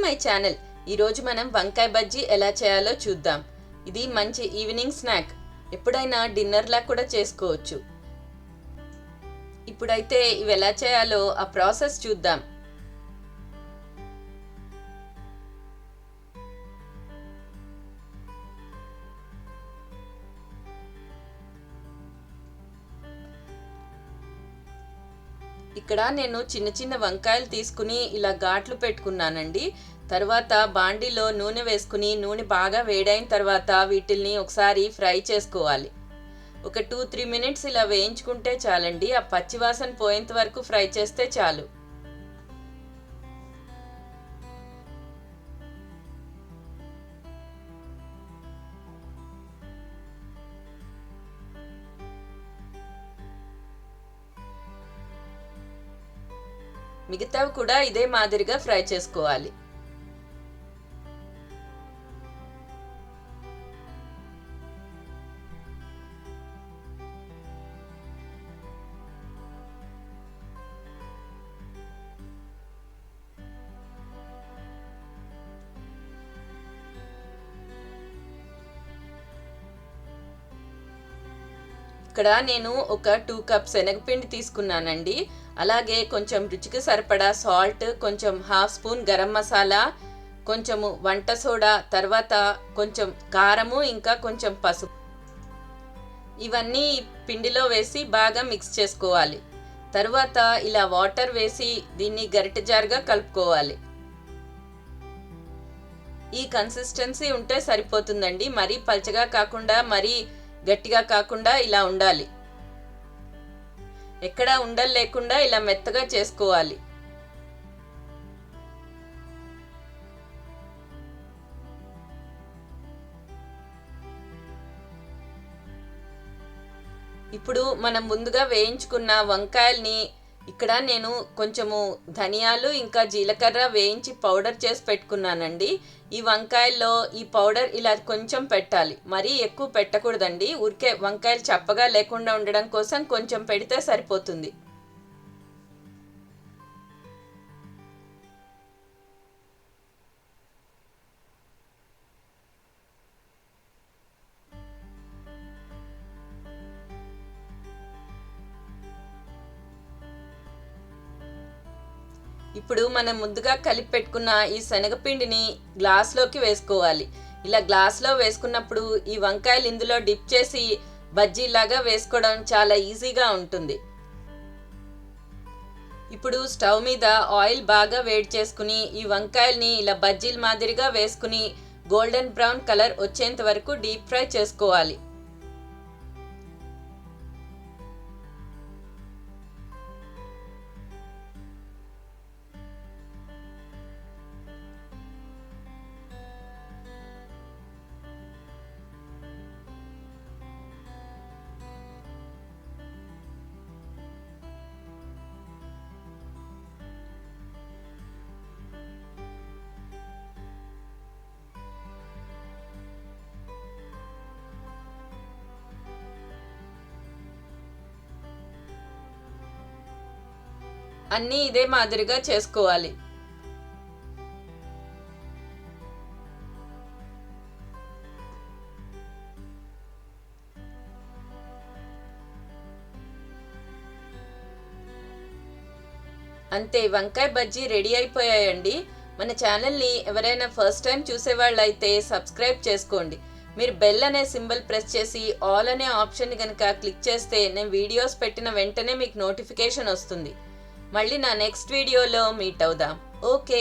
My channel. ఈరోజు మనం వంకాయ బజ్జీ ఎలా చేయాలో చూద్దాం. ఇది మంచి ఈవినింగ్ స్నాక్, ఎప్పుడైనా డిన్నర్లా కూడా చేసుకోవచ్చు. ఇప్పుడైతే ఇవి ఎలా చేయాలో ఆ ప్రాసెస్ చూద్దాం. ఇక్కడ నేను చిన్న చిన్న వంకాయలు తీసుకుని ఇలా ఘాట్లు పెట్టుకున్నానండి. తర్వాత బాండీలో నూనె వేసుకుని నూనె బాగా వేడైన తర్వాత వీటిల్ని ఒకసారి ఫ్రై చేసుకోవాలి. ఒక 2-3 మినిట్స్ ఇలా వేయించుకుంటే చాలండి. ఆ పచ్చివాసన పోయేంత వరకు ఫ్రై చేస్తే చాలు. మిగతావి కూడా ఇదే మాదిరిగా ఫ్రై చేసుకోవాలి. ఇక్కడ నేను ఒక 2 కప్స్ శనగపిండి తీసుకున్నానండి. అలాగే కొంచెం రుచికి సరిపడా సాల్ట్, కొంచెం 1/2 స్పూన్ గరం మసాలా, కొంచెము వంట సోడా, తర్వాత కొంచెం కారము, ఇంకా కొంచెం పసుపు. ఇవన్నీ పిండిలో వేసి బాగా మిక్స్ చేసుకోవాలి. తర్వాత ఇలా వాటర్ వేసి దీన్ని గరిటె జారుగా కలుపుకోవాలి. ఈ కన్సిస్టెన్సీ ఉంటే సరిపోతుందండి. మరీ పల్చగా కాకుండా మరీ గట్టిగా కాకుండా ఇలా ఉండాలి. ఎక్కడా ఉండలు లేకుండా ఇలా మెత్తగా చేసుకోవాలి. ఇప్పుడు మనం ముందుగా వేయించుకున్న వంకాయల్ని ఇక్కడ నేను కొంచెము ధనియాలు ఇంకా జీలకర్ర వేయించి పౌడర్ చేసి పెట్టుకున్నానండి. ఈ వంకాయల్లో ఈ పౌడర్ ఇలా కొంచెం పెట్టాలి, మరీ ఎక్కువ పెట్టకూడదండి. ఊరికే వంకాయలు చప్పగా లేకుండా ఉండడం కోసం కొంచెం పెడితే సరిపోతుంది. ఇప్పుడు మనం ముందుగా కలిపి పెట్టుకున్న ఈ శనగపిండిని గ్లాస్లోకి వేసుకోవాలి. ఇలా గ్లాస్లో వేసుకున్నప్పుడు ఈ వంకాయలు ఇందులో డిప్ చేసి బజ్జీలాగా వేసుకోవడం చాలా ఈజీగా ఉంటుంది. ఇప్పుడు స్టవ్ మీద ఆయిల్ బాగా వేడి చేసుకుని ఈ వంకాయల్ని ఇలా బజ్జీల మాదిరిగా వేసుకుని గోల్డెన్ బ్రౌన్ కలర్ వచ్చేంత వరకు డీప్ ఫ్రై చేసుకోవాలి. అన్నీ ఇదే మాదిరిగా చేసుకోవాలి. అంతే, వంకాయ బజ్జీ రెడీ అయిపోయాయండి. మన ఛానల్ని ఎవరైనా ఫస్ట్ టైం చూసేవాళ్ళు అయితే సబ్స్క్రైబ్ చేసుకోండి. మీరు బెల్ అనే సింబల్ ప్రెస్ చేసి ఆల్ అనే ఆప్షన్ కనుక క్లిక్ చేస్తే నేను వీడియోస్ పెట్టిన వెంటనే మీకు నోటిఫికేషన్ వస్తుంది. మళ్ళీ నా నెక్స్ట్ వీడియోలో మీట్ అవుదాం. ఓకే.